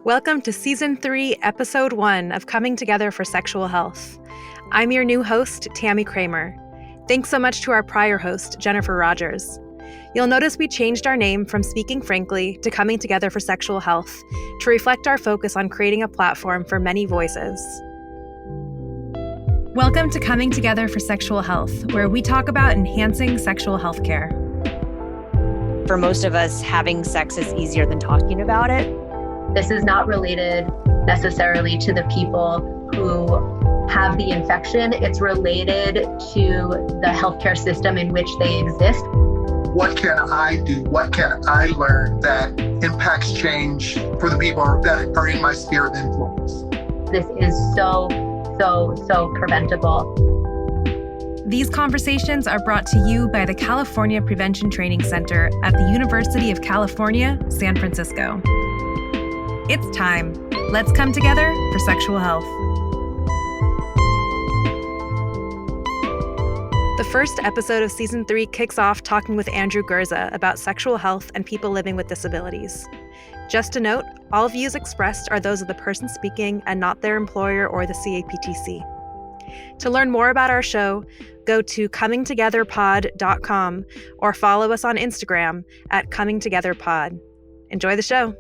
Welcome to Season 3, Episode 1 of Coming Together for Sexual Health. I'm your new host, Tammy Kramer. Thanks so much to our prior host, Jennifer Rogers. You'll notice we changed our name from Speaking Frankly to Coming Together for Sexual Health to reflect our focus on creating a platform for many voices. Welcome to Coming Together for Sexual Health, where we talk about enhancing sexual health care. For most of us, having sex is easier than talking about it. This is not related necessarily to the people who have the infection. It's related to the healthcare system in which they exist. What can I do? What can I learn that impacts change for the people that are in my sphere of influence? This is so preventable. These conversations are brought to you by the California Prevention Training Center at the University of California, San Francisco. It's time. Let's come together for sexual health. The first episode of Season 3 kicks off talking with Andrew Gurza about sexual health and people living with disabilities. Just a note, all views expressed are those of the person speaking and not their employer or the CAPTC. To learn more about our show, go to comingtogetherpod.com or follow us on Instagram at comingtogetherpod. Enjoy the show.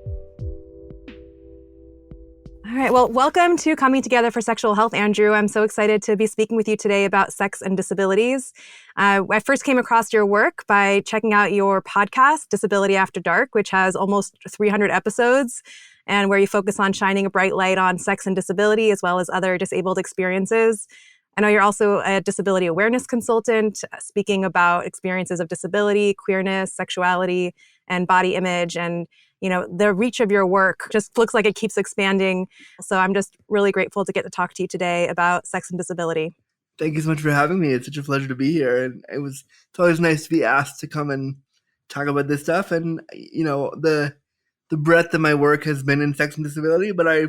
All right, well, welcome to Coming Together for Sexual Health, Andrew. I'm so excited to be speaking with you today about sex and disabilities. I first came across your work by checking out your podcast, Disability After Dark, which has almost 300 episodes, and where you focus on shining a bright light on sex and disability as well as other disabled experiences. I know you're also a disability awareness consultant, speaking about experiences of disability, queerness, sexuality, and body image. And you know, the reach of your work just looks like it keeps expanding. So I'm just really grateful to get to talk to you today about sex and disability. Thank you so much for having me. It's such a pleasure to be here. And it's always nice to be asked to come and talk about this stuff. And, you know, the breadth of my work has been in sex and disability, but I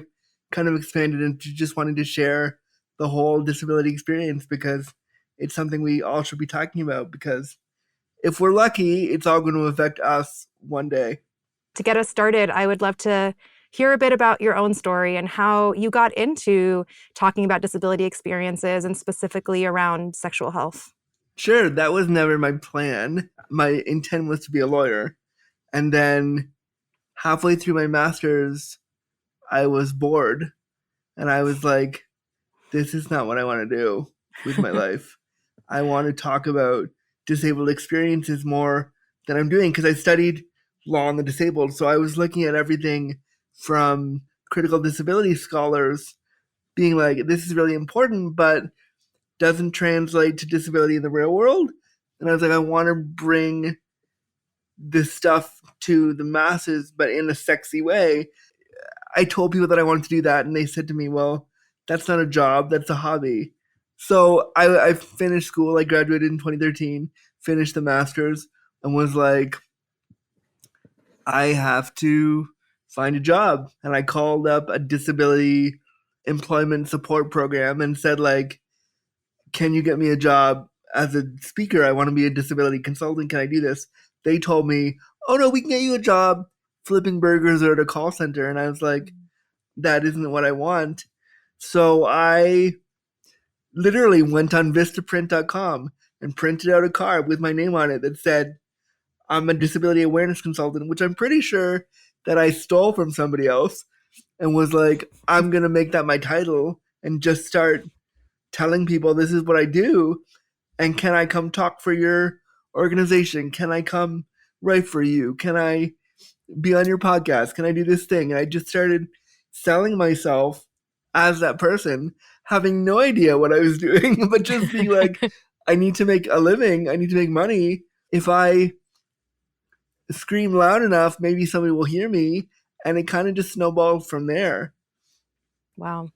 kind of expanded into just wanting to share the whole disability experience because it's something we all should be talking about, because if we're lucky, it's all going to affect us one day. To get us started, I would love to hear a bit about your own story and how you got into talking about disability experiences and specifically around sexual health. Sure, that was never my plan. My intent was to be a lawyer. And then halfway through my master's, I was bored. And I was like, this is not what I want to do with my life. I want to talk about disabled experiences more than I'm doing, because I studied law on the disabled. So I was looking at everything from critical disability scholars being like, this is really important, but doesn't translate to disability in the real world. And I was like, I want to bring this stuff to the masses, but in a sexy way. I told people that I wanted to do that, and they said to me, well, that's not a job, that's a hobby. So I finished school. I graduated in 2013, finished the master's, and was like, I have to find a job. And I called up a disability employment support program and said, like, can you get me a job as a speaker? I want to be a disability consultant. Can I do this? They told me, oh no, we can get you a job flipping burgers or at a call center. And I was like, that isn't what I want. So I literally went on vistaprint.com and printed out a card with my name on it that said, I'm a disability awareness consultant, which I'm pretty sure that I stole from somebody else, and was like, I'm going to make that my title and just start telling people this is what I do. And can I come talk for your organization? Can I come write for you? Can I be on your podcast? Can I do this thing? And I just started selling myself as that person, having no idea what I was doing, but just being like, I need to make a living. I need to make money. If I scream loud enough, maybe somebody will hear me. And it kind of just snowballed from there. Wow.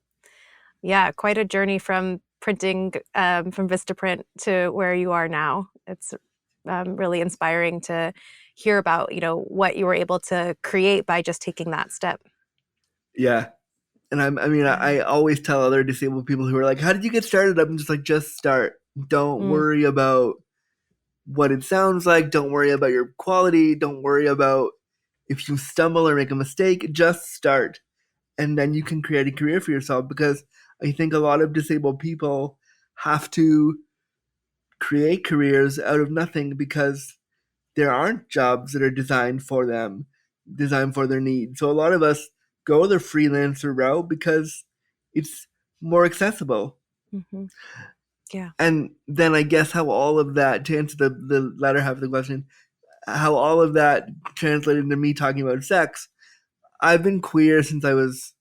Yeah, quite a journey from printing from Vistaprint to where you are now. It's really inspiring to hear about, you know, what you were able to create by just taking that step. Yeah. And I always tell other disabled people who are like, how did you get started? I'm just like, just start. Don't worry about what it sounds like. Don't worry about your quality. Don't worry about if you stumble or make a mistake. Just start. and then you can create a career for yourself, because I think a lot of disabled people have to create careers out of nothing because there aren't jobs that are designed for them, designed for their needs. So a lot of us go the freelancer route because it's more accessible. Mm-hmm. Yeah. And then I guess how all of that, to answer the latter half of the question, how all of that translated into me talking about sex. I've been queer since I was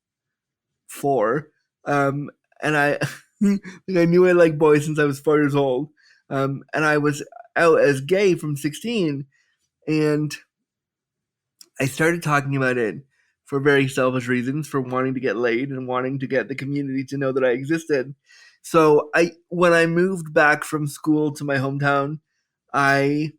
4. And I I knew I liked boys since I was 4 years old. And I was out as gay from 16. And I started talking about it for very selfish reasons, for wanting to get laid and wanting to get the community to know that I existed. So when I moved back from school to my hometown, I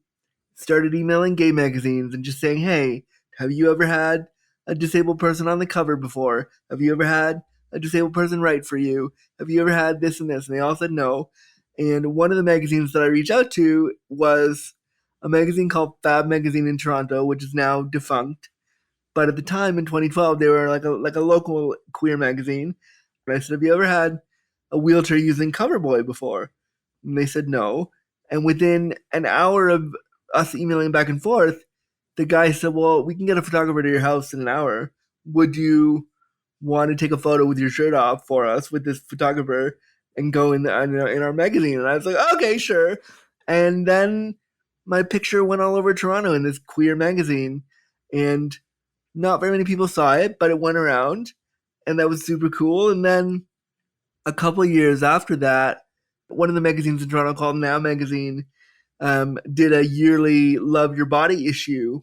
started emailing gay magazines and just saying, hey, have you ever had a disabled person on the cover before? Have you ever had a disabled person write for you? Have you ever had this and this? And they all said no. And one of the magazines that I reached out to was a magazine called Fab Magazine in Toronto, which is now defunct. But at the time in 2012, they were like a local queer magazine. And I said, have you ever had a wheelchair using cover boy before? And they said no. And within an hour of us emailing back and forth, the guy said, well, we can get a photographer to your house in an hour. Would you want to take a photo with your shirt off for us with this photographer and go in our magazine? And I was like, okay, sure. And then my picture went all over Toronto in this queer magazine. And not very many people saw it, but it went around. And that was super cool. And then a couple of years after that, one of the magazines in Toronto called Now Magazine did a yearly Love Your Body issue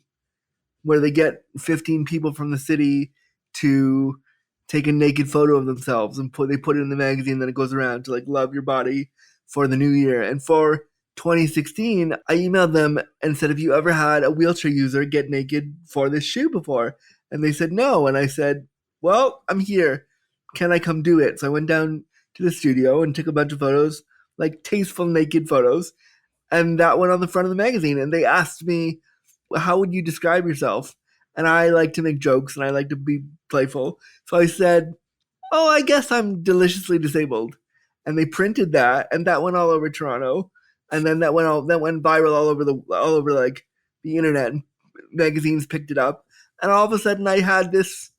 where they get 15 people from the city to take a naked photo of themselves and they put it in the magazine. Then it goes around to like love your body for the new year. And for 2016, I emailed them and said, have you ever had a wheelchair user get naked for this shoot before? And they said no. And I said, well, I'm here. Can I come do it? So I went down to the studio and took a bunch of photos, like tasteful naked photos. And that went on the front of the magazine. And they asked me, how would you describe yourself? And I like to make jokes and I like to be playful. So I said, oh, I guess I'm deliciously disabled. And they printed that, and that went all over Toronto. And then that went viral all over like the internet, and magazines picked it up. And all of a sudden I had this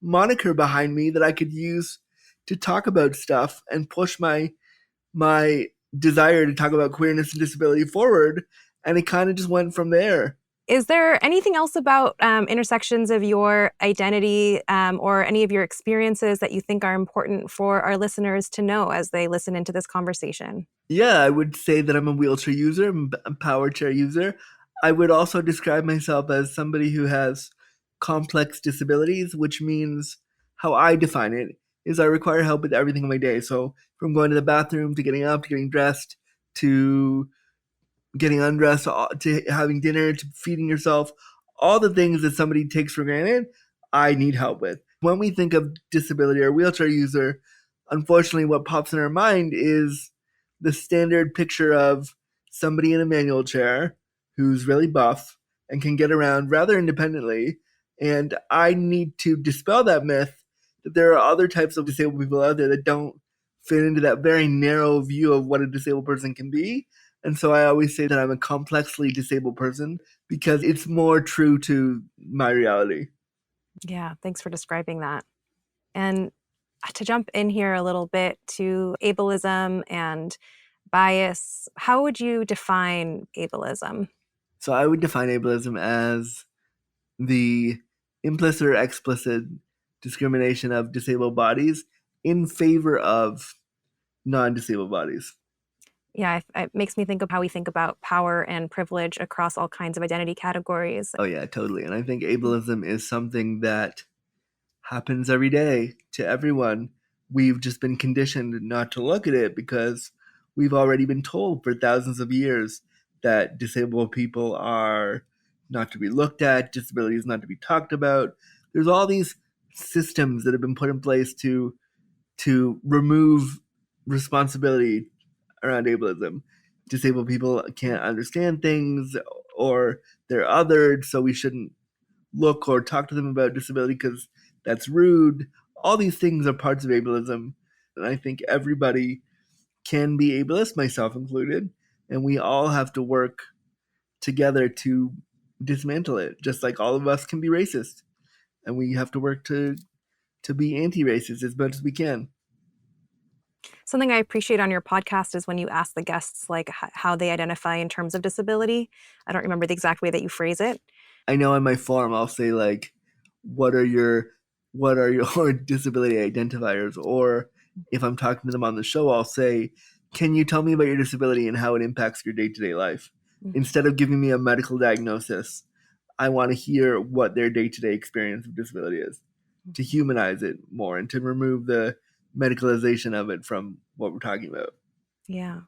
moniker behind me that I could use to talk about stuff and push my desire to talk about queerness and disability forward. And it kind of just went from there. Is there anything else about intersections of your identity or any of your experiences that you think are important for our listeners to know as they listen into this conversation? Yeah, I would say that I'm a wheelchair user, I'm a power chair user. I would also describe myself as somebody who has complex disabilities, which means how I define it is I require help with everything in my day. So from going to the bathroom to getting up to getting dressed to getting undressed to having dinner to feeding yourself, all the things that somebody takes for granted, I need help with. When we think of disability or wheelchair user, unfortunately what pops in our mind is the standard picture of somebody in a manual chair who's really buff and can get around rather independently. And I need to dispel that myth that there are other types of disabled people out there that don't fit into that very narrow view of what a disabled person can be. And so I always say that I'm a complexly disabled person because it's more true to my reality. Yeah, thanks for describing that. And to jump in here a little bit to ableism and bias, how would you define ableism? So I would define ableism as the implicit or explicit discrimination of disabled bodies in favor of non-disabled bodies. Yeah, it makes me think of how we think about power and privilege across all kinds of identity categories. Oh yeah, totally. And I think ableism is something that happens every day to everyone. We've just been conditioned not to look at it because we've already been told for thousands of years that disabled people are not to be looked at, disability is not to be talked about. There's all these systems that have been put in place to remove responsibility around ableism. Disabled people can't understand things or they're othered, so we shouldn't look or talk to them about disability because that's rude. All these things are parts of ableism. And I think everybody can be ableist, myself included. And we all have to work together to dismantle it, just like all of us can be racist. And we have to work to be anti-racist as much as we can. Something I appreciate on your podcast is when you ask the guests like how they identify in terms of disability. I don't remember the exact way that you phrase it. I know on my forum I'll say like, what are your disability identifiers? Or if I'm talking to them on the show, I'll say, can you tell me about your disability and how it impacts your day-to-day life? Mm-hmm. Instead of giving me a medical diagnosis, I want to hear what their day-to-day experience of disability is, to humanize it more and to remove the medicalization of it from what we're talking about. Yeah.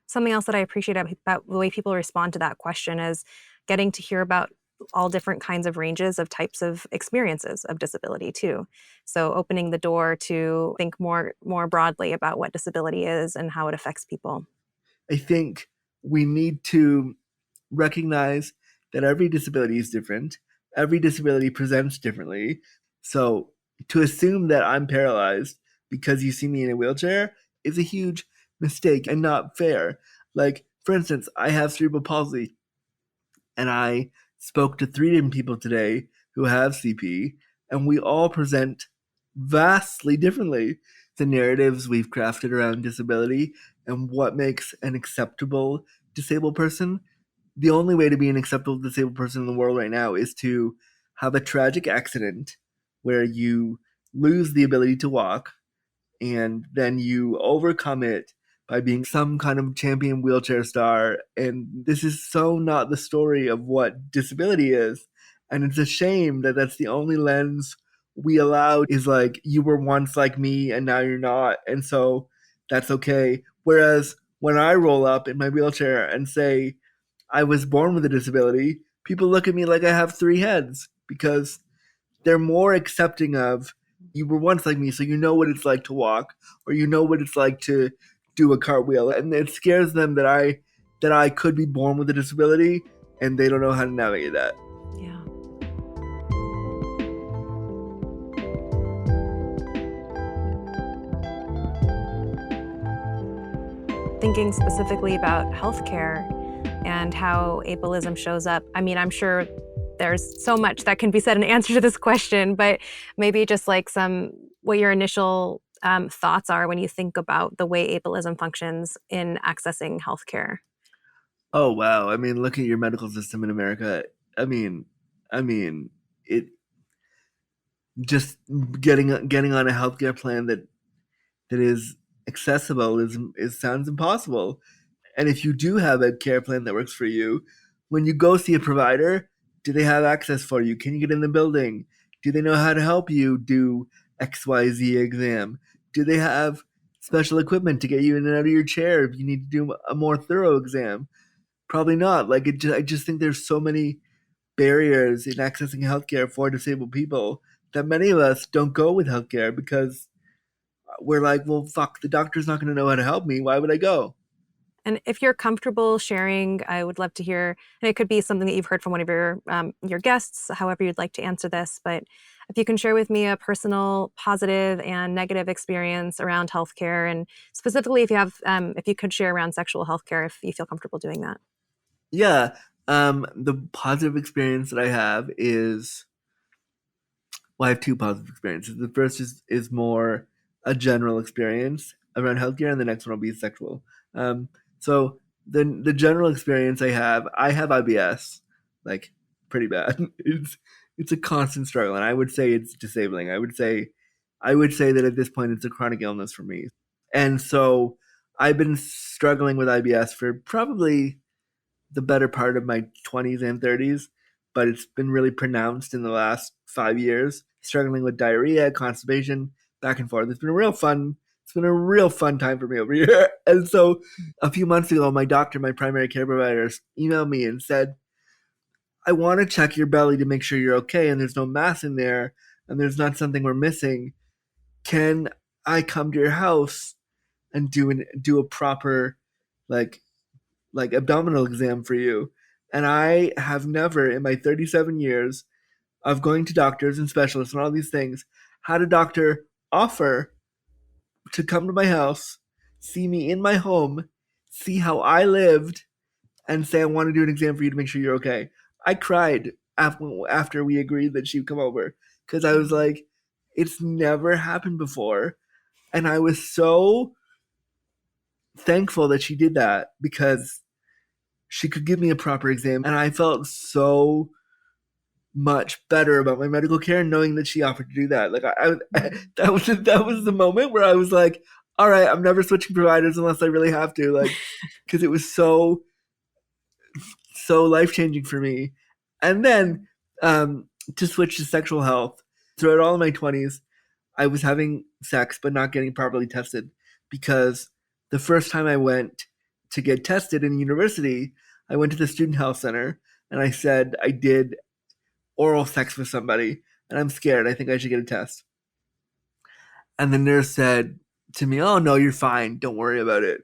Something else that I appreciate about the way people respond to that question is getting to hear about all different kinds of ranges of types of experiences of disability too. So opening the door to think more broadly about what disability is and how it affects people. I think we need to recognize that every disability is different. Every disability presents differently. So to assume that I'm paralyzed because you see me in a wheelchair is a huge mistake and not fair. Like, for instance, I have cerebral palsy, and I spoke to 3 different people today who have CP, and we all present vastly differently. The narratives we've crafted around disability and what makes an acceptable disabled person. The only way to be an acceptable disabled person in the world right now is to have a tragic accident where you lose the ability to walk, and then you overcome it by being some kind of champion wheelchair star. And this is so not the story of what disability is. And it's a shame that that's the only lens we allow, is like, you were once like me and now you're not. And so that's okay. Whereas when I roll up in my wheelchair and say, I was born with a disability, people look at me like I have 3 heads, because they're more accepting of, you were once like me, so you know what it's like to walk, or you know what it's like to do a cartwheel. And it scares them that I could be born with a disability, and they don't know how to navigate that. Yeah. Thinking specifically about healthcare and how ableism shows up. I mean, I'm sure there's so much that can be said in answer to this question, but maybe just like what your initial thoughts are when you think about the way ableism functions in accessing healthcare. Oh, wow. I mean, look at your medical system in America. I mean, it just getting on a healthcare plan that is accessible is sounds impossible. And if you do have a care plan that works for you, when you go see a provider, do they have access for you? Can you get in the building? Do they know how to help you do XYZ exam? Do they have special equipment to get you in and out of your chair if you need to do a more thorough exam? Probably not. Like, I just think there's so many barriers in accessing healthcare for disabled people that many of us don't go with healthcare because we're like, well, fuck, the doctor's not going to know how to help me. Why would I go? And if you're comfortable sharing, I would love to hear, and it could be something that you've heard from one of your guests, however you'd like to answer this, but if you can share with me a personal positive and negative experience around healthcare, and specifically if you could share around sexual healthcare, if you feel comfortable doing that. Yeah. The positive experience that I have is, well, I have 2 positive experiences. The first is more a general experience around healthcare, and the next one will be sexual. So the general experience I have IBS, like, pretty bad. It's a constant struggle, and I would say it's disabling. I would say that at this point it's a chronic illness for me. And so I've been struggling with IBS for probably the better part of my 20s and 30s, but it's been really pronounced in the last 5 years, struggling with diarrhea, constipation, back and forth. It's been a real fun time for me over here. And so a few months ago, my doctor, my primary care provider, emailed me and said, I want to check your belly to make sure you're okay and there's no mass in there and there's not something we're missing. Can I come to your house and do a proper like abdominal exam for you? And I have never in my 37 years of going to doctors and specialists and all these things had a doctor offer to come to my house, see me in my home, see how I lived, and say, I want to do an exam for you to make sure you're okay. I cried after we agreed that she'd come over because I was like, it's never happened before. And I was so thankful that she did that because she could give me a proper exam. And I felt so much better about my medical care knowing that she offered to do that. Like that was the moment where I was like, all right, I'm never switching providers unless I really have to. Like, because it was so life-changing for me. And then to switch to sexual health, throughout all of my 20s, I was having sex but not getting properly tested because the first time I went to get tested in university, I went to the student health center and I said I did oral sex with somebody and I'm scared. I think I should get a test. And the nurse said to me, oh, no, you're fine. Don't worry about it.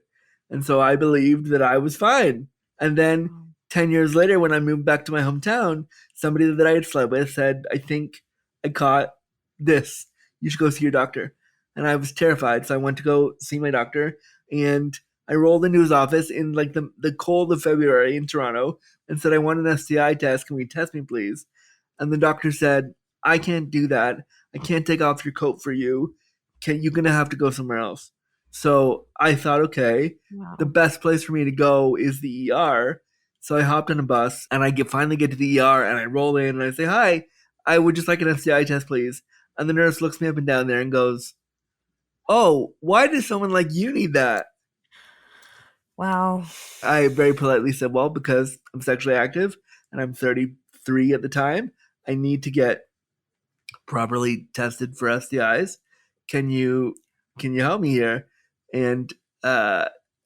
And so I believed that I was fine. And then 10 years later, when I moved back to my hometown, somebody that I had slept with said, I think I caught this. You should go see your doctor. And I was terrified. So I went to go see my doctor and I rolled into his office in like the cold of February in Toronto and said, I want an STI test. Can we test me, please? And the doctor said, I can't do that. I can't take off your coat for you. You're going to have to go somewhere else. So I thought, okay, the best place for me to go is the ER. So I hopped on a bus and I finally get to the ER and I roll in and I say, hi, I would just like an STI test, please. And the nurse looks me up and down there and goes, oh, why does someone like you need that? Wow. I very politely said, well, because I'm sexually active and I'm 33 at the time. I need to get properly tested for STIs. Can you help me here? And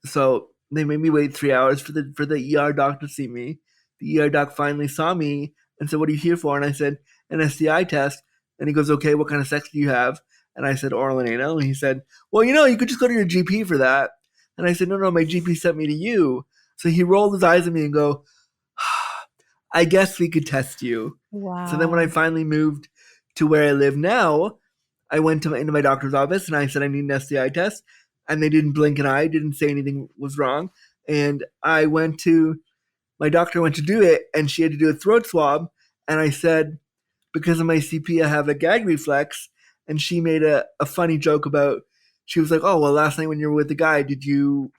so they made me wait 3 hours for the ER doc to see me. The ER doc finally saw me and said, what are you here for? And I said, an STI test. And he goes, okay, what kind of sex do you have? And I said, oral and anal. And he said, well, you could just go to your GP for that. And I said, no, my GP sent me to you. So he rolled his eyes at me and go, I guess we could test you. Wow. So then when I finally moved to where I live now, I went into my doctor's office and I said, I need an STI test. And they didn't blink an eye, didn't say anything was wrong. And my doctor went to do it and she had to do a throat swab. And I said, because of my CP, I have a gag reflex. And she made a funny joke about, she was like, oh, well, last night when you were with the guy, did you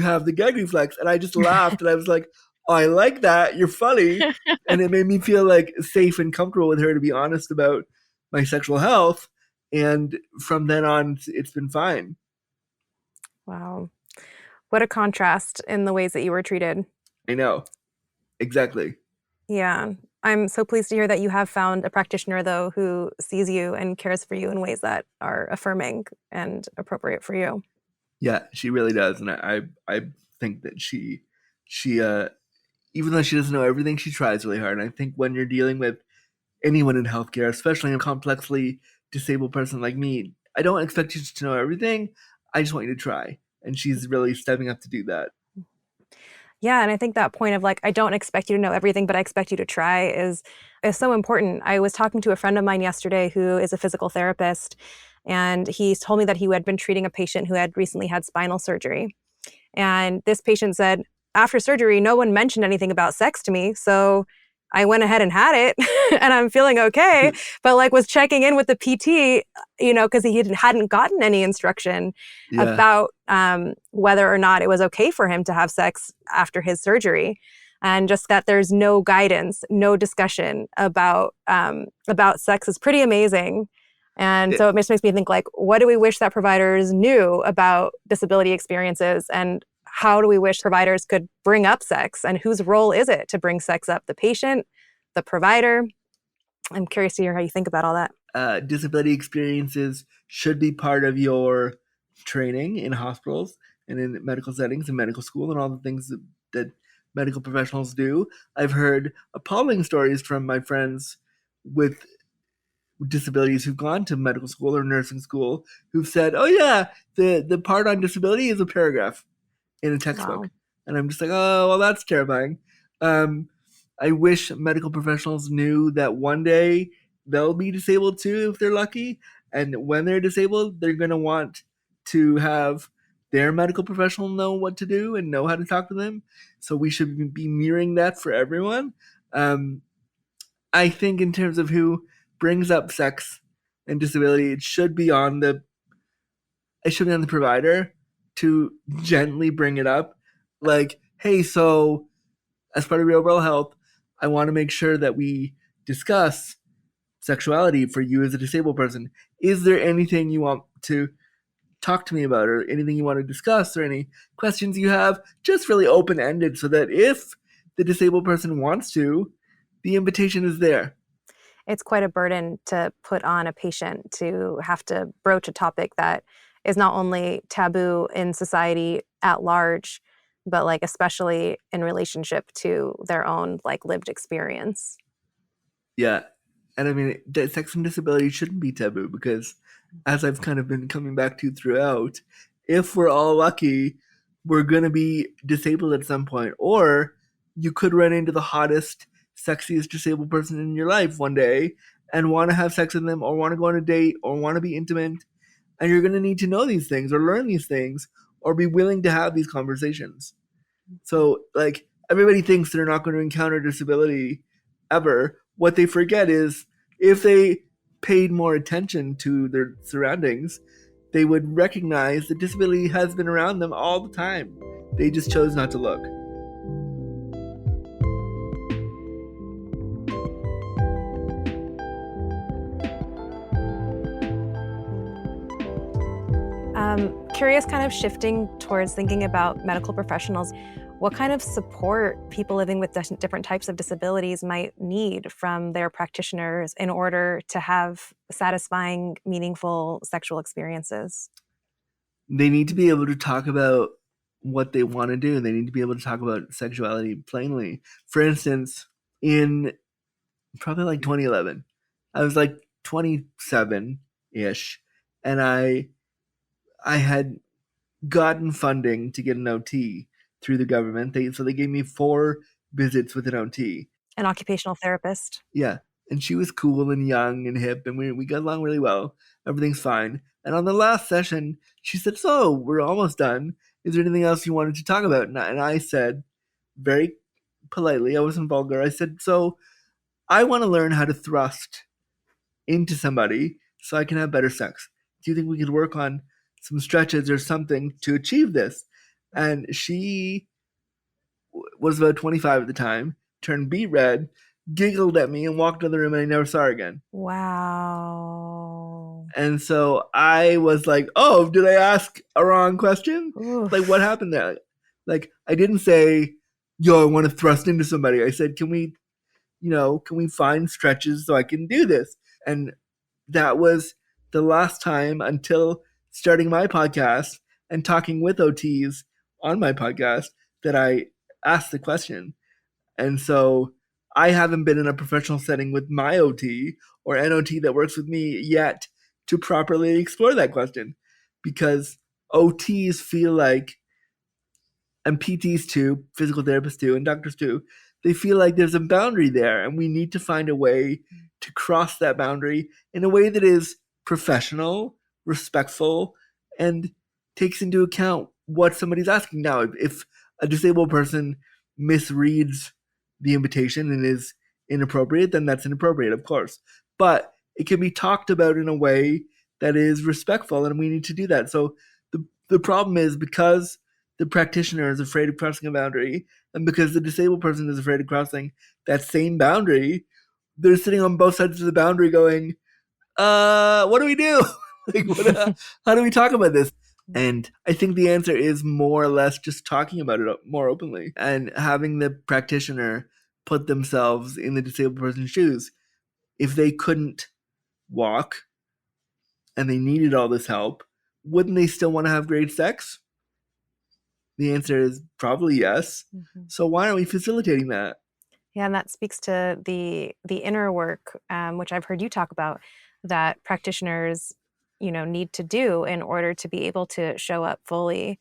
have the gag reflex? And I just laughed and I was like, oh, I like that. You're funny. And it made me feel like safe and comfortable with her to be honest about my sexual health. And from then on, it's been fine. Wow. What a contrast in the ways that you were treated. I know. Exactly. Yeah. I'm so pleased to hear that you have found a practitioner, though, who sees you and cares for you in ways that are affirming and appropriate for you. Yeah, she really does. And I think that she even though she doesn't know everything, she tries really hard. And I think when you're dealing with anyone in healthcare, especially a complexly disabled person like me, I don't expect you to know everything. I just want you to try. And she's really stepping up to do that. Yeah, and I think that point of like, I don't expect you to know everything, but I expect you to try is so important. I was talking to a friend of mine yesterday who is a physical therapist, and he told me that he had been treating a patient who had recently had spinal surgery. And this patient said, after surgery, no one mentioned anything about sex to me, so I went ahead and had it and I'm feeling okay, but like was checking in with the PT, because he hadn't gotten any instruction about whether or not it was okay for him to have sex after his surgery. And just that there's no guidance, no discussion about sex is pretty amazing. And so it just makes me think, like, what do we wish that providers knew about disability experiences, and how do we wish providers could bring up sex, and whose role is it to bring sex up? The patient, the provider? I'm curious to hear how you think about all that. Disability experiences should be part of your training in hospitals and in medical settings and medical school and all the things that medical professionals do. I've heard appalling stories from my friends with disabilities who've gone to medical school or nursing school who've said, oh yeah, the part on disability is a paragraph in a textbook. Wow. And I'm just like, oh, well, that's terrifying. I wish medical professionals knew that one day they'll be disabled too if they're lucky. And when they're disabled, they're going to want to have their medical professional know what to do and know how to talk to them. So we should be mirroring that for everyone. I think in terms of who brings up sex and disability, it should be on the provider to gently bring it up. Like, hey, so as part of your overall health, I want to make sure that we discuss sexuality for you as a disabled person. Is there anything you want to talk to me about, or anything you want to discuss, or any questions you have? Just really open-ended, so that if the disabled person wants to, the invitation is there. It's quite a burden to put on a patient to have to broach a topic that is not only taboo in society at large, but like especially in relationship to their own like lived experience. Yeah. And I mean, sex and disability shouldn't be taboo, because as I've kind of been coming back to throughout, if we're all lucky, we're going to be disabled at some point. Or you could run into the hottest, sexiest disabled person in your life one day and want to have sex with them, or want to go on a date, or want to be intimate. And you're going to need to know these things, or learn these things, or be willing to have these conversations. So, like, everybody thinks they're not going to encounter disability ever. What they forget is, if they paid more attention to their surroundings, they would recognize that disability has been around them all the time. They just chose not to look. Curious, kind of shifting towards thinking about medical professionals, what kind of support people living with different types of disabilities might need from their practitioners in order to have satisfying, meaningful sexual experiences? They need to be able to talk about what they want to do. They need to be able to talk about sexuality plainly. For instance, in probably like 2011, I was like 27-ish, and I had gotten funding to get an OT through the government. So they gave me 4 visits with an OT. An occupational therapist. Yeah. And she was cool and young and hip, and we got along really well. Everything's fine. And on the last session, she said, so we're almost done. Is there anything else you wanted to talk about? And I said, very politely, I wasn't vulgar, I said, so I want to learn how to thrust into somebody so I can have better sex. Do you think we could work on some stretches or something to achieve this? And she was about 25 at the time, turned beet red, giggled at me, and walked out of the room, and I never saw her again. Wow. And so I was like, oh, did I ask a wrong question? Oof. Like, what happened there? Like, I didn't say, yo, I want to thrust into somebody. I said, can we find stretches so I can do this? And that was the last time, until starting my podcast and talking with OTs on my podcast, that I asked the question. And so I haven't been in a professional setting with my OT or an OT that works with me yet to properly explore that question, because OTs feel like, and PTs too, physical therapists too, and doctors too, they feel like there's a boundary there, and we need to find a way to cross that boundary in a way that is professional, respectful, and takes into account what somebody's asking. Now, if a disabled person misreads the invitation and is inappropriate, then that's inappropriate, of course. But it can be talked about in a way that is respectful, and we need to do that. So the problem is, because the practitioner is afraid of crossing a boundary, and because the disabled person is afraid of crossing that same boundary, they're sitting on both sides of the boundary going, what do we do? How do we talk about this? And I think the answer is more or less just talking about it more openly, and having the practitioner put themselves in the disabled person's shoes. If they couldn't walk and they needed all this help, wouldn't they still want to have great sex? The answer is probably yes. Mm-hmm. So why aren't we facilitating that? Yeah, and that speaks to the inner work, which I've heard you talk about, that practitioners, need to do in order to be able to show up fully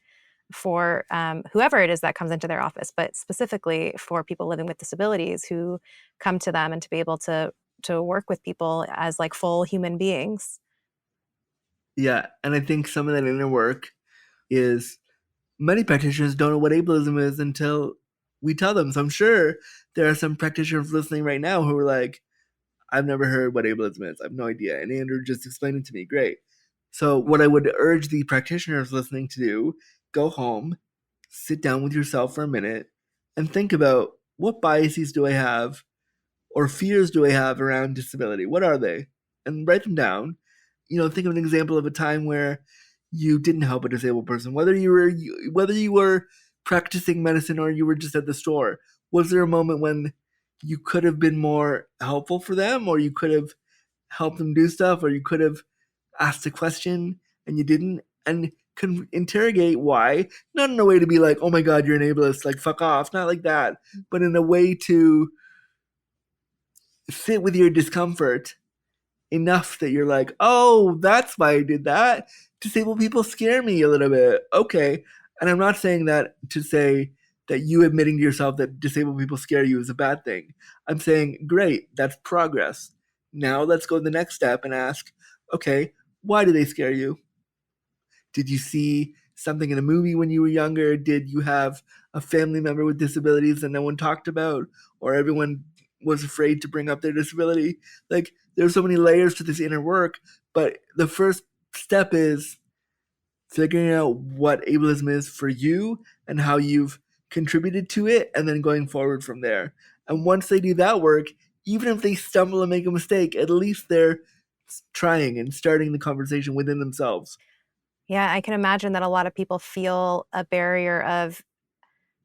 for whoever it is that comes into their office, but specifically for people living with disabilities who come to them, and to be able to to work with people as like full human beings. Yeah, and I think some of that inner work is many practitioners don't know what ableism is until we tell them. So I'm sure there are some practitioners listening right now who are like, I've never heard what ableism is. I have no idea. And Andrew just explained it to me. Great. So what I would urge the practitioners listening to do, go home, sit down with yourself for a minute, and think about, what biases do I have or fears do I have around disability? What are they? And write them down. Think of an example of a time where you didn't help a disabled person, whether you were practicing medicine or you were just at the store. Was there a moment when you could have been more helpful for them, or you could have helped them do stuff, or you could have asked a question and you didn't? And can interrogate why, not in a way to be like, oh my God, you're an ableist, like fuck off, not like that, but in a way to sit with your discomfort enough that you're like, oh, that's why I did that. Disabled people scare me a little bit. Okay. And I'm not saying that to say that you admitting to yourself that disabled people scare you is a bad thing. I'm saying, great, that's progress. Now let's go to the next step and ask, okay, why do they scare you? Did you see something in a movie when you were younger? Did you have a family member with disabilities that no one talked about, or everyone was afraid to bring up their disability? Like, there's so many layers to this inner work, but the first step is figuring out what ableism is for you and how you've contributed to it, and then going forward from there. And once they do that work, even if they stumble and make a mistake, at least they're trying and starting the conversation within themselves. Yeah, I can imagine that a lot of people feel a barrier of,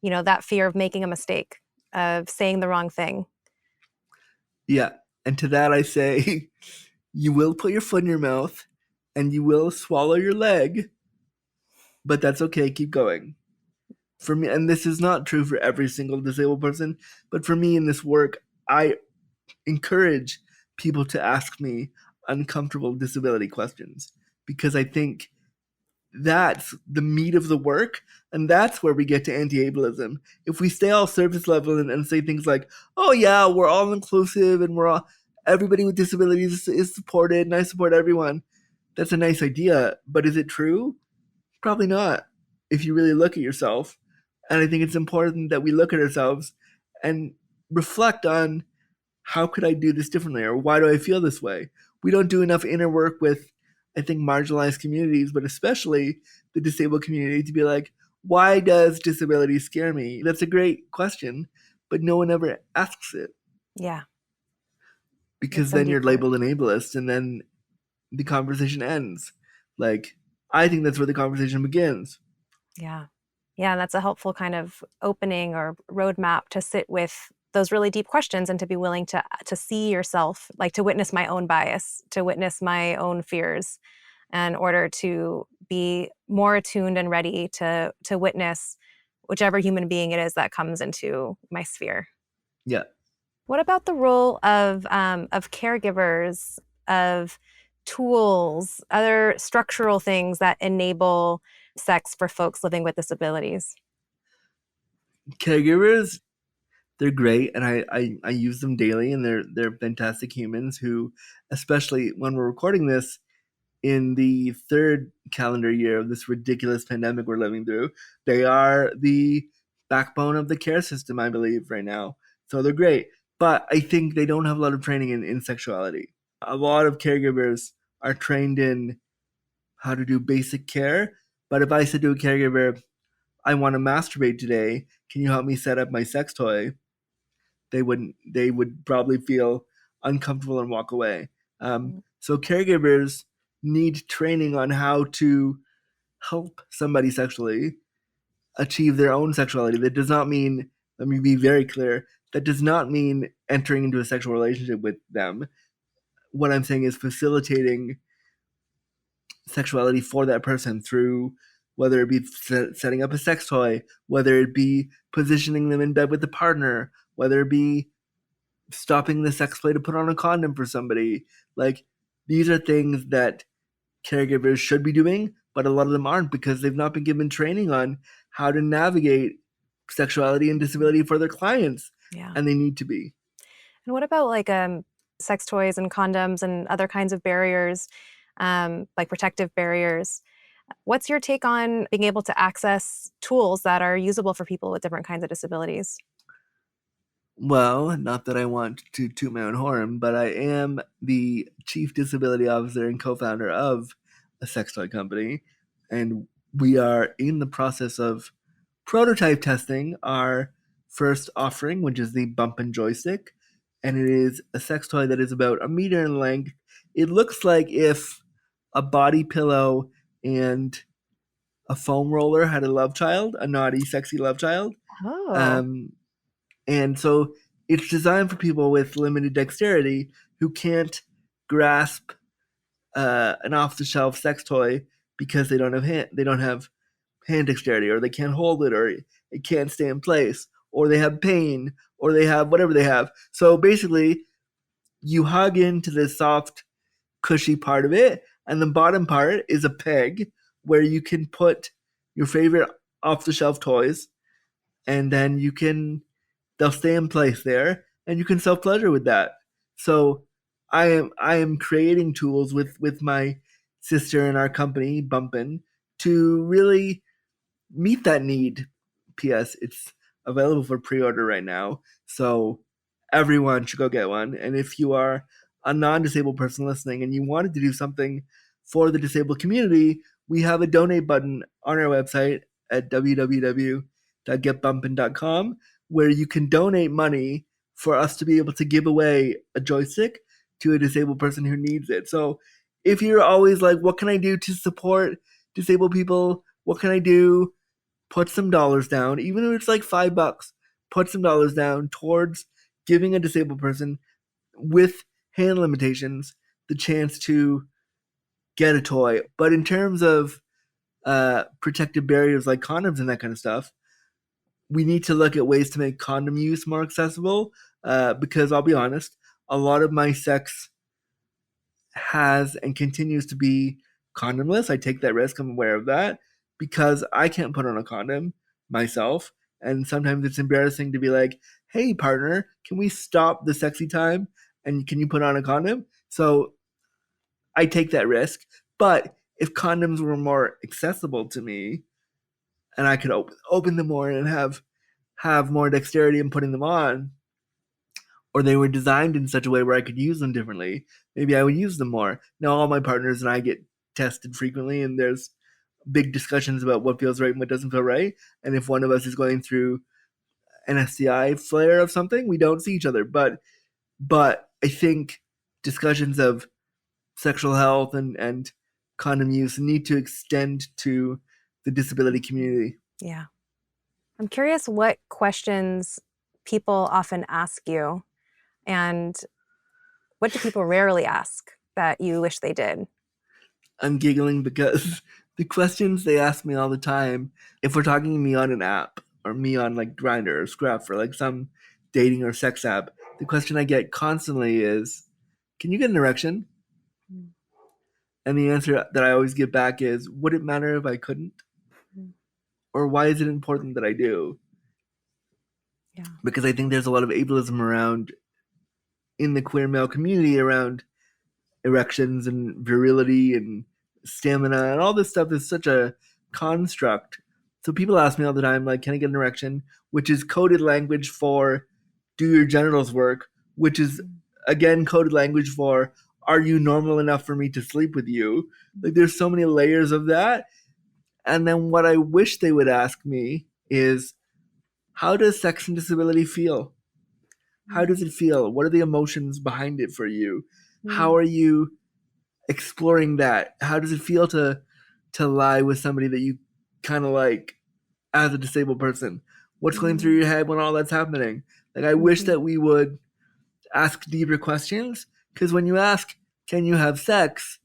that fear of making a mistake, of saying the wrong thing. Yeah. And to that I say, you will put your foot in your mouth and you will swallow your leg, but that's okay. Keep going. For me, and this is not true for every single disabled person, but for me in this work, I encourage people to ask me uncomfortable disability questions, because I think that's the meat of the work, and that's where we get to anti-ableism. If we stay all surface level and say things like, oh yeah, we're all inclusive and everybody with disabilities is supported and I support everyone, that's a nice idea, but is it true? Probably not, if you really look at yourself. And I think it's important that we look at ourselves and reflect on, how could I do this differently, or why do I feel this way? We don't do enough inner work with, I think, marginalized communities, but especially the disabled community, to be like, why does disability scare me? That's a great question, but no one ever asks it. Yeah. Because then you're labeled an ableist, and then the conversation ends. Like, I think that's where the conversation begins. Yeah. Yeah, that's a helpful kind of opening or roadmap to sit with those really deep questions and to be willing to see yourself, like to witness my own bias, to witness my own fears, in order to be more attuned and ready to witness whichever human being it is that comes into my sphere. Yeah. What about the role of caregivers, of tools, other structural things that enable sex for folks living with disabilities? Caregivers, they're great, and I use them daily, and they're fantastic humans who, especially when we're recording this in the third calendar year of this ridiculous pandemic we're living through, they are the backbone of the care system, I believe, right now. So they're great, but I think they don't have a lot of training in sexuality. A lot of caregivers are trained in how to do basic care, but if I said to a caregiver, I want to masturbate today, can you help me set up my sex toy? They would probably feel uncomfortable and walk away. So caregivers need training on how to help somebody sexually achieve their own sexuality. That does not mean, let me be very clear, that does not mean entering into a sexual relationship with them. What I'm saying is facilitating sexuality for that person through, whether it be setting up a sex toy, whether it be positioning them in bed with a partner, whether it be stopping the sex play to put on a condom for somebody. Like, these are things that caregivers should be doing, but a lot of them aren't, because they've not been given training on how to navigate sexuality and disability for their clients. Yeah. And they need to be. And what about like sex toys and condoms and other kinds of barriers, like protective barriers. What's your take on being able to access tools that are usable for people with different kinds of disabilities? Well, not that I want to toot my own horn, but I am the chief disability officer and co-founder of a sex toy company, and we are in the process of prototype testing our first offering, which is the Bump and Joystick, and it is a sex toy that is about 1 meter in length. It looks like if a body pillow and a foam roller had a love child, a naughty, sexy love child. Oh. And so it's designed for people with limited dexterity who can't grasp an off-the-shelf sex toy because they don't have hand dexterity, or they can't hold it, or it can't stay in place, or they have pain, or they have whatever they have. So basically, you hug into this soft, cushy part of it, and the bottom part is a peg where you can put your favorite off-the-shelf toys, and then they'll stay in place there, and you can self-pleasure with that. So I am creating tools with my sister and our company, Bumpin', to really meet that need. P.S. It's available for pre-order right now, so everyone should go get one. And if you are a non-disabled person listening and you wanted to do something for the disabled community, we have a donate button on our website at www.getbumpin.com where you can donate money for us to be able to give away a joystick to a disabled person who needs it. So if you're always like, what can I do to support disabled people? What can I do? Put some dollars down, even if it's like $5, put some dollars down towards giving a disabled person with hand limitations the chance to get a toy. But in terms of protective barriers like condoms and that kind of stuff, we need to look at ways to make condom use more accessible, because I'll be honest, a lot of my sex has and continues to be condomless. I take that risk, I'm aware of that, because I can't put on a condom myself. And sometimes it's embarrassing to be like, hey, partner, can we stop the sexy time? And can you put on a condom? So I take that risk. But if condoms were more accessible to me and I could open them more and have more dexterity in putting them on, or they were designed in such a way where I could use them differently, maybe I would use them more. Now, all my partners and I get tested frequently, and there's big discussions about what feels right and what doesn't feel right. And if one of us is going through an STI flare of something, we don't see each other. But I think discussions of sexual health and condom use need to extend to the disability community. Yeah. I'm curious what questions people often ask you, and what do people rarely ask that you wish they did? I'm giggling because the questions they ask me all the time, if we're talking to me on an app or me on like Grindr or Scruff or like some dating or sex app, the question I get constantly is, can you get an erection? And the answer that I always get back is, would it matter if I couldn't? Or why is it important that I do? Yeah. Because I think there's a lot of ableism around in the queer male community around erections and virility and stamina, and all this stuff is such a construct. So people ask me all the time, like, can I get an erection? Which is coded language for, do your genitals work? Which is, again, coded language for, are you normal enough for me to sleep with you? Like, there's so many layers of that. And then what I wish they would ask me is, how does sex and disability feel? How does it feel? What are the emotions behind it for you? How are you exploring that? How does it feel to lie with somebody that you kind of like as a disabled person? What's going through your head when all that's happening? Like, I wish that we would ask deeper questions, because when you ask, can you have sex?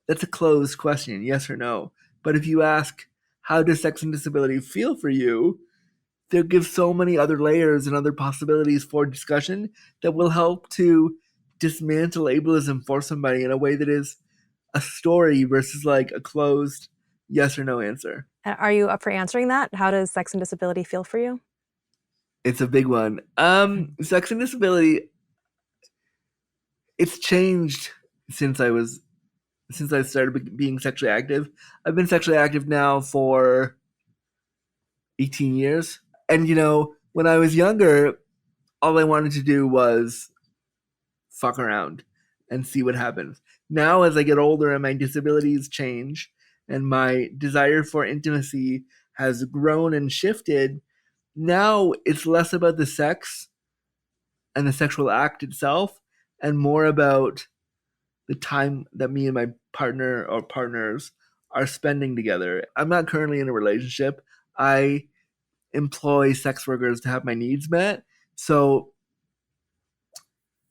That's a closed question, yes or no. But if you ask, how does sex and disability feel for you? There gives so many other layers and other possibilities for discussion that will help to dismantle ableism for somebody in a way that is a story versus like a closed yes or no answer. Are you up for answering that? How does sex and disability feel for you? It's a big one. Sex and disability, It's changed since I started being sexually active. I've been sexually active now for 18 years. And, when I was younger, all I wanted to do was fuck around and see what happens. Now, as I get older and my disabilities change and my desire for intimacy has grown and shifted, now it's less about the sex and the sexual act itself and more about the time that me and my partner or partners are spending together. I'm not currently in a relationship. I employ sex workers to have my needs met. So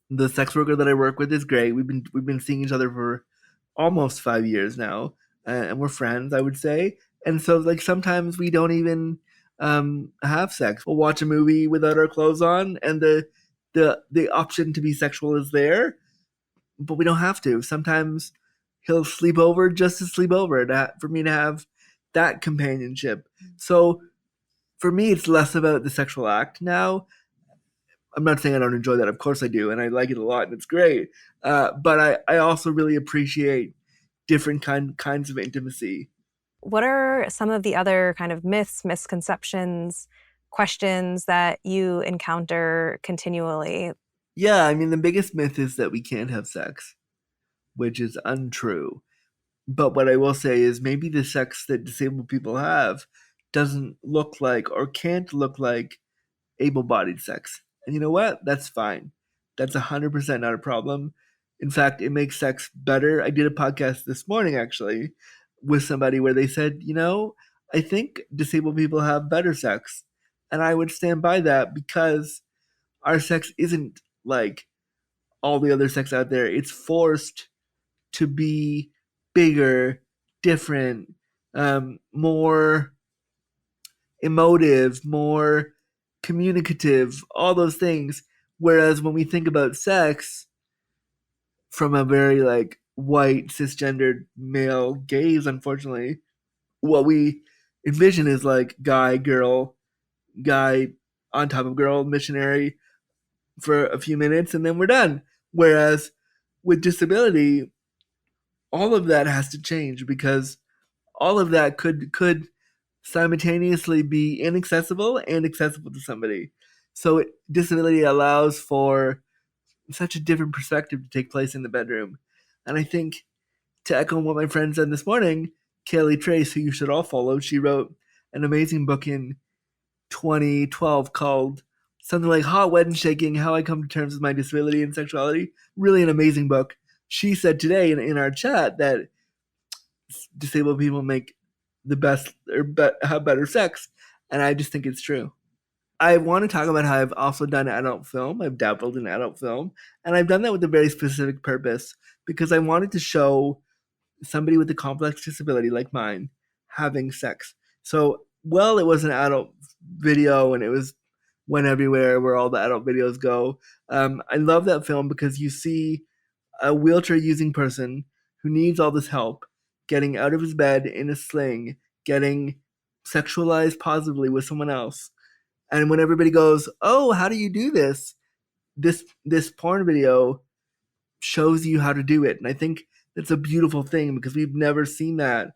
the sex worker that I work with is great. We've been seeing each other for almost 5 years now, and we're friends, I would say. And so, like, sometimes we don't even have sex. We'll watch a movie without our clothes on, and the option to be sexual is there, but we don't have to. Sometimes he'll sleep over just to sleep over for me to have that companionship. So for me, it's less about the sexual act now. I'm not saying I don't enjoy that. Of course I do, and I like it a lot, and it's great. But I also really appreciate different kinds of intimacy. What are some of the other kind of myths, misconceptions, questions that you encounter continually? Yeah, I mean, the biggest myth is that we can't have sex, which is untrue. But what I will say is maybe the sex that disabled people have doesn't look like or can't look like able-bodied sex. And you know what? That's fine. That's 100% not a problem. In fact, it makes sex better. I did a podcast this morning, actually, with somebody where they said, I think disabled people have better sex. And I would stand by that because our sex isn't like all the other sex out there. It's forced to be bigger, different, more emotive, more communicative, all those things. Whereas when we think about sex from a very like white cisgendered male gaze, unfortunately, what we envision is like guy, girl, guy on top of girl, missionary for a few minutes, and then we're done. Whereas with disability, all of that has to change because all of that could simultaneously be inaccessible and accessible to somebody. So disability allows for such a different perspective to take place in the bedroom. And I think, to echo what my friend said this morning, Kaylee Trace, who you should all follow, she wrote an amazing book in 2012 called something like Hot, Wet, and Shaking, How I Come to Terms with My Disability and Sexuality. Really an amazing book. She said today in our chat that disabled people make the best or have better sex, and I just think it's true. I want to talk about how I've also done adult film. I've dabbled in adult film, and I've done that with a very specific purpose because I wanted to show somebody with a complex disability like mine having sex. So, well, it was an adult video, and it was went everywhere where all the adult videos go. I love that film because you see a wheelchair using person who needs all this help getting out of his bed in a sling, getting sexualized positively with someone else. And when everybody goes, "Oh, how do you do this?" This porn video shows you how to do it. And I think that's a beautiful thing because we've never seen that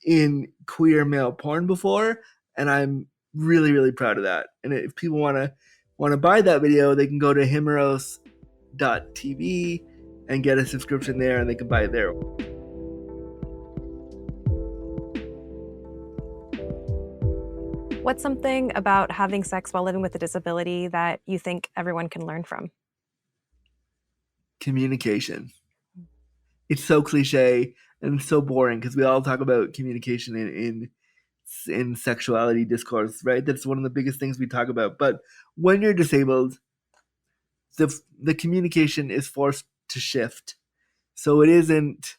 in queer male porn before, and I'm really, really proud of that. And if people want to buy that video, they can go to himeros.tv and get a subscription there, and they can buy it there. What's something about having sex while living with a disability that you think everyone can learn from? Communication. It's so cliche and so boring because we all talk about communication in sexuality discourse, right? That's one of the biggest things we talk about. But when you're disabled, the communication is forced to shift. So it isn't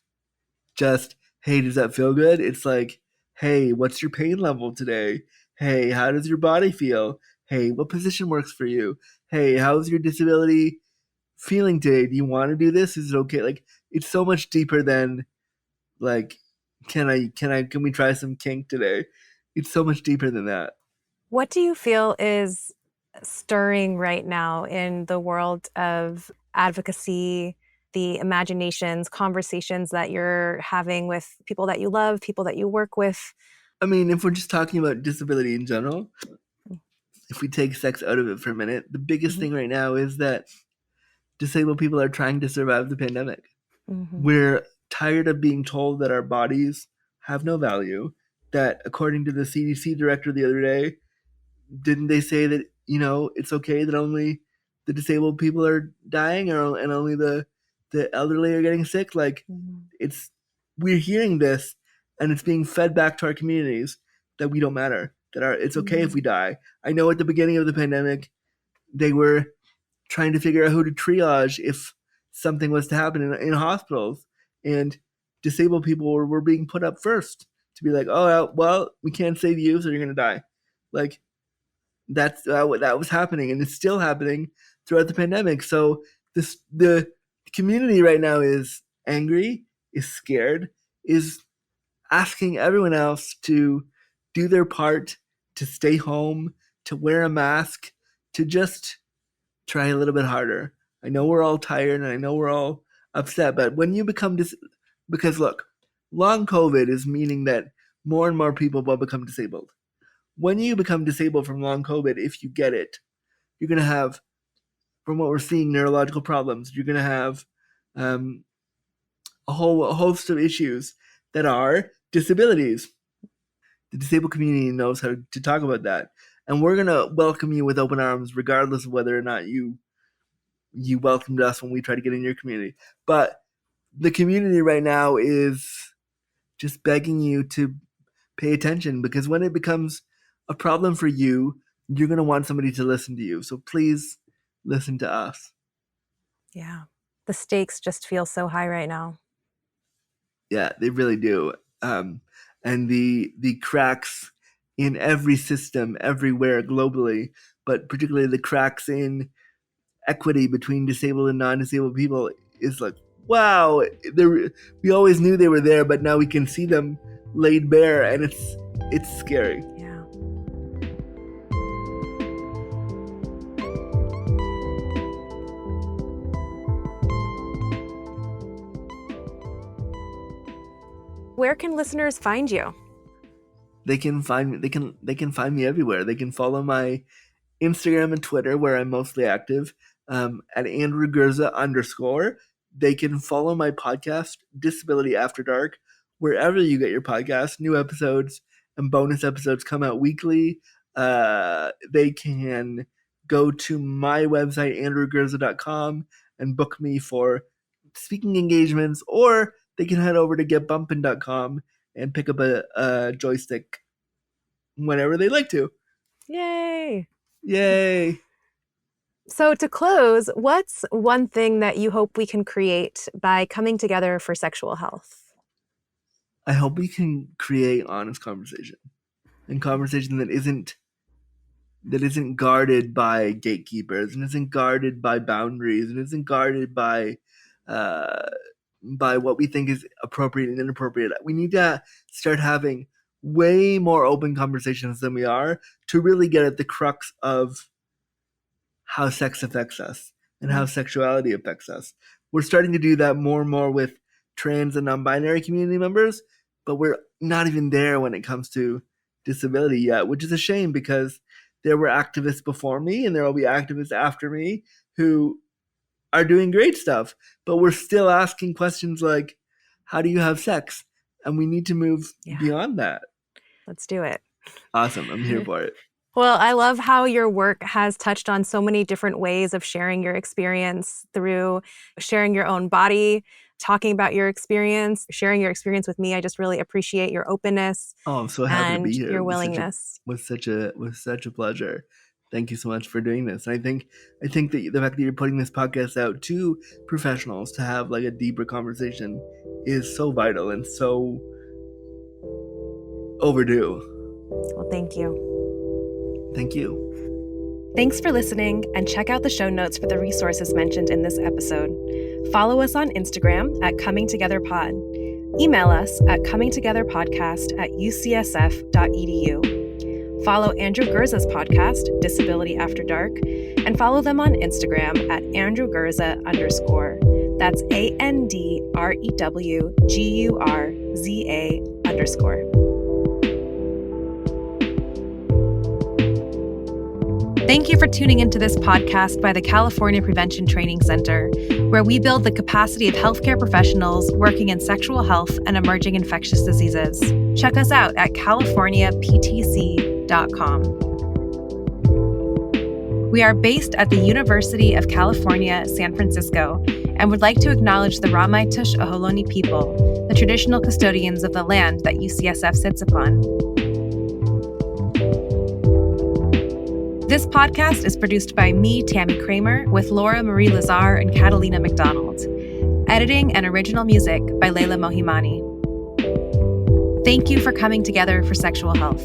just, hey, does that feel good? It's like, hey, what's your pain level today? Hey, how does your body feel? Hey, what position works for you? Hey, how's your disability feeling today? Do you want to do this? Is it okay? Like, it's so much deeper than like, can we try some kink today? It's so much deeper than that. What do you feel is stirring right now in the world of advocacy, the imaginations, conversations that you're having with people that you love, people that you work with? I mean, if we're just talking about disability in general, if we take sex out of it for a minute, the biggest thing right now is that disabled people are trying to survive the pandemic. We're tired of being told that our bodies have no value, that according to the CDC director the other day, didn't they say that, it's okay that only the disabled people are dying and only the elderly are getting sick? Like, we're hearing this and it's being fed back to our communities that we don't matter, that it's okay if we die. I know at the beginning of the pandemic, they were trying to figure out who to triage if something was to happen in hospitals, and disabled people were being put up first to be like, oh, well, we can't save you, so you're going to die. Like, that was happening, and it's still happening throughout the pandemic. So the community right now is angry, is scared, is asking everyone else to do their part, to stay home, to wear a mask, to just try a little bit harder. I know we're all tired and I know we're all upset, but when you become because look, long COVID is meaning that more and more people will become disabled. When you become disabled from long COVID, if you get it, you're going to have, from what we're seeing, neurological problems. You're going to have a host of issues that are disabilities. The disabled community knows how to talk about that. And we're going to welcome you with open arms, regardless of whether or not you welcomed us when we try to get in your community. But the community right now is just begging you to pay attention, because when it becomes a problem for you, you're going to want somebody to listen to you. So please listen to us. Yeah. The stakes just feel so high right now. Yeah, they really do. And the cracks in every system, everywhere globally, but particularly the cracks in equity between disabled and non-disabled people is like, wow, we always knew they were there, but now we can see them laid bare, and it's scary. Yeah. Where can listeners find you? They can find me. They can find me everywhere. They can follow my Instagram and Twitter, where I'm mostly active, at Andrew Gurza _. They can follow my podcast, Disability After Dark, wherever you get your podcasts. New episodes and bonus episodes come out weekly. They can go to my website, andrewgurza.com, and book me for speaking engagements, or they can head over to getbumpin.com and pick up a joystick whenever they like to. Yay! Yay! So to close, what's one thing that you hope we can create by coming together for sexual health? I hope we can create honest conversation, and conversation that isn't guarded by gatekeepers, and isn't guarded by boundaries, and isn't guarded by what we think is appropriate and inappropriate. We need to start having way more open conversations than we are, to really get at the crux of how sex affects us and how sexuality affects us. We're starting to do that more and more with trans and non-binary community members, but we're not even there when it comes to disability yet, which is a shame, because there were activists before me and there will be activists after me who are doing great stuff, but we're still asking questions like, how do you have sex? And we need to move beyond that. Let's do it. Awesome. I'm here for it. Well, I love how your work has touched on so many different ways of sharing your experience, through sharing your own body, talking about your experience, sharing your experience with me. I just really appreciate your openness. Oh, I'm so happy to be here. Your willingness. With such a pleasure. Thank you so much for doing this. And I think that the fact that you're putting this podcast out to professionals to have like a deeper conversation is so vital and so overdue. Well, thank you. Thank you. Thanks for listening, and check out the show notes for the resources mentioned in this episode. Follow us on Instagram at ComingTogetherPod. Email us at comingtogetherpodcast@ucsf.edu. Follow Andrew Gurza's podcast, Disability After Dark, and follow them on Instagram at @AndrewGurza_. That's AndrewGurza_. Thank you for tuning into this podcast by the California Prevention Training Center, where we build the capacity of healthcare professionals working in sexual health and emerging infectious diseases. Check us out at californiaptc.com. We are based at the University of California, San Francisco, and would like to acknowledge the Ramaytush Ohlone people, the traditional custodians of the land that UCSF sits upon. This podcast is produced by me, Tammy Kramer, with Laura Marie Lazar and Catalina McDonald. Editing and original music by Leila Mohimani. Thank you for coming together for sexual health.